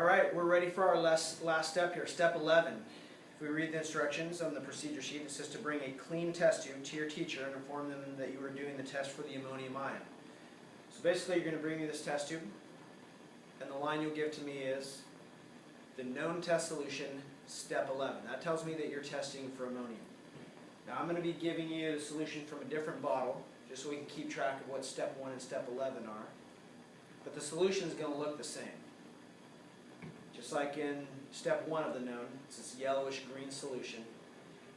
All right, we're ready for our last step here, step 11. If we read the instructions on the procedure sheet, it says to bring a clean test tube to your teacher and inform them that you are doing the test for the ammonium ion. So basically you're going to bring me this test tube, and the line you'll give to me is the known test solution, step 11. That tells me that you're testing for ammonium. Now I'm going to be giving you the solution from a different bottle, just so we can keep track of what step 1 and step 11 are. But the solution is going to look the same. Just like in step 1 of the known, it's this yellowish-green solution.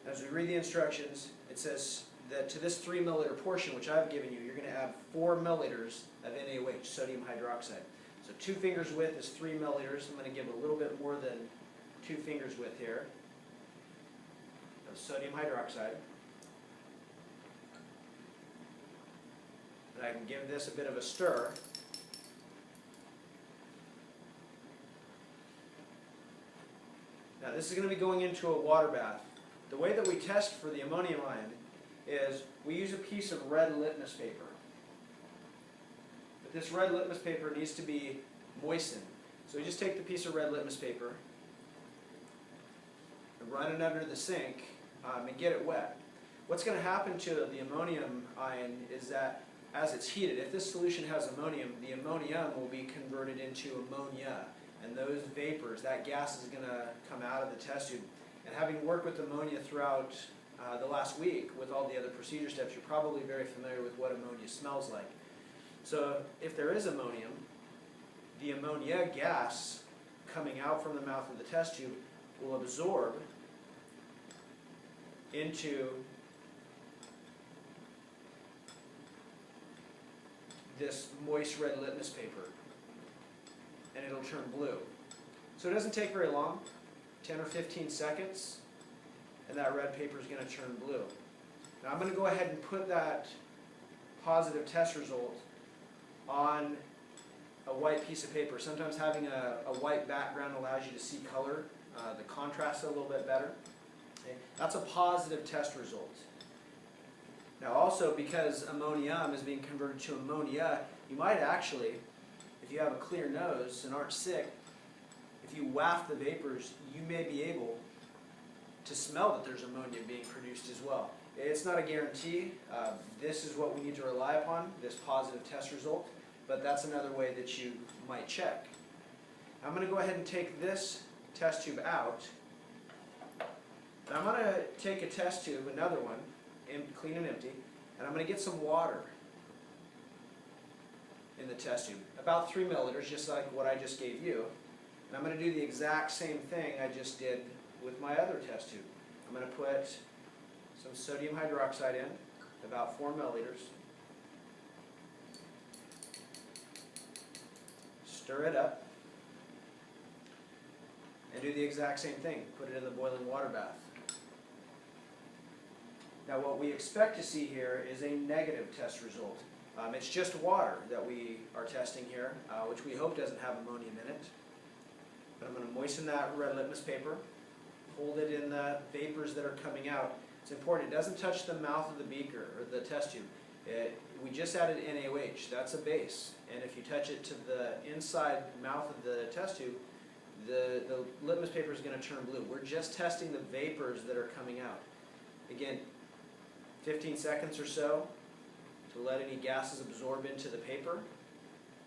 As we read the instructions, it says that to this 3 milliliter portion, which I've given you, you're going to add 4 milliliters of NaOH, sodium hydroxide. So 2 fingers width is 3 milliliters. I'm going to give a little bit more than 2 fingers width here of sodium hydroxide. And I can give this a bit of a stir. Now this is going to be going into a water bath. The way that we test for the ammonium ion is we use a piece of red litmus paper. But this red litmus paper needs to be moistened. So we just take the piece of red litmus paper and run it under the sink and get it wet. What's going to happen to the ammonium ion is that as it's heated, if this solution has ammonium, the ammonium will be converted into ammonia. And those vapors, that gas is going to come out of the test tube. And having worked with ammonia throughout the last week with all the other procedure steps, you're probably very familiar with what ammonia smells like. So if there is ammonium, the ammonia gas coming out from the mouth of the test tube will absorb into this moist red litmus paper, and it'll turn blue. So it doesn't take very long, 10 or 15 seconds, and that red paper is going to turn blue. Now I'm going to go ahead and put that positive test result on a white piece of paper. Sometimes having a white background allows you to see color, the contrast a little bit better. Okay? That's a positive test result. Now also, because ammonium is being converted to ammonia, you might actually, if you have a clear nose and aren't sick, if you waft the vapors, you may be able to smell that there's ammonia being produced as well. It's not a guarantee. This is what we need to rely upon, this positive test result, but that's another way that you might check. I'm going to go ahead and take this test tube out. And I'm going to take a test tube, another one, clean and empty, and I'm going to get some water in the test tube, about 3 milliliters, just like what I just gave you. And I'm going to do the exact same thing I just did with my other test tube. I'm going to put some sodium hydroxide in, about 4 milliliters. Stir it up. And do the exact same thing. Put it in the boiling water bath. Now what we expect to see here is a negative test result. It's just water that we are testing here, which we hope doesn't have ammonium in it. But I'm going to moisten that red litmus paper, hold it in the vapors that are coming out. It's important, it doesn't touch the mouth of the beaker or the test tube. We just added NaOH, that's a base. And if you touch it to the inside mouth of the test tube, the litmus paper is going to turn blue. We're just testing the vapors that are coming out. Again, 15 seconds or so to let any gases absorb into the paper.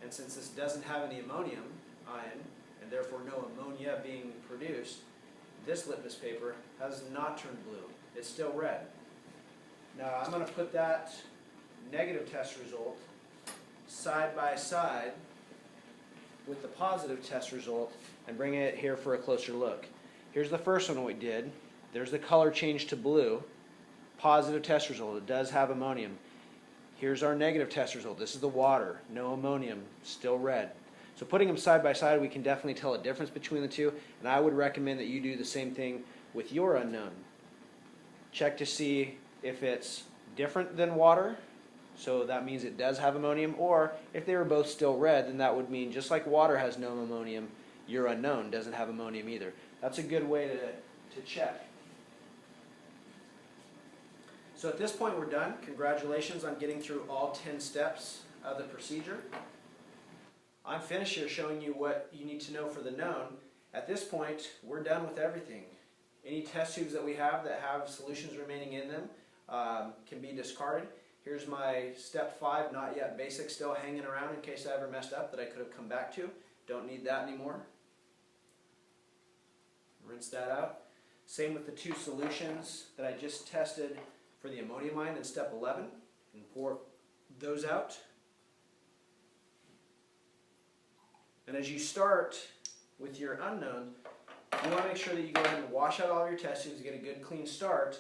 And since this doesn't have any ammonium ion, and therefore no ammonia being produced, this litmus paper has not turned blue. It's still red. Now I'm going to put that negative test result side by side with the positive test result and bring it here for a closer look. Here's the first one we did. There's the color change to blue. Positive test result, it does have ammonium. Here's our negative test result. This is the water, no ammonium, still red. So putting them side by side, we can definitely tell a difference between the two, and I would recommend that you do the same thing with your unknown. Check to see if it's different than water, so that means it does have ammonium, or if they were both still red, then that would mean just like water has no ammonium, your unknown doesn't have ammonium either. That's a good way to check. So at this point we're done. Congratulations on getting through all 10 steps of the procedure. I'm finished here showing you what you need to know for the known. At this point, we're done with everything. Any test tubes that we have that have solutions remaining in them can be discarded. Here's my step 5, not yet basic, still hanging around in case I ever messed up that I could have come back to. Don't need that anymore. Rinse that out. Same with the 2 solutions that I just tested for the ammonium ion in step 11, and pour those out. And as you start with your unknown, you want to make sure that you go ahead and wash out all your test tubes, get a good clean start,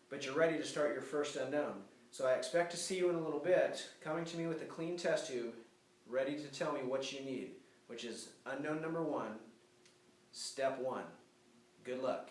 but you're ready to start your first unknown. So I expect to see you in a little bit coming to me with a clean test tube, ready to tell me what you need, which is unknown number 1, step 1. Good luck.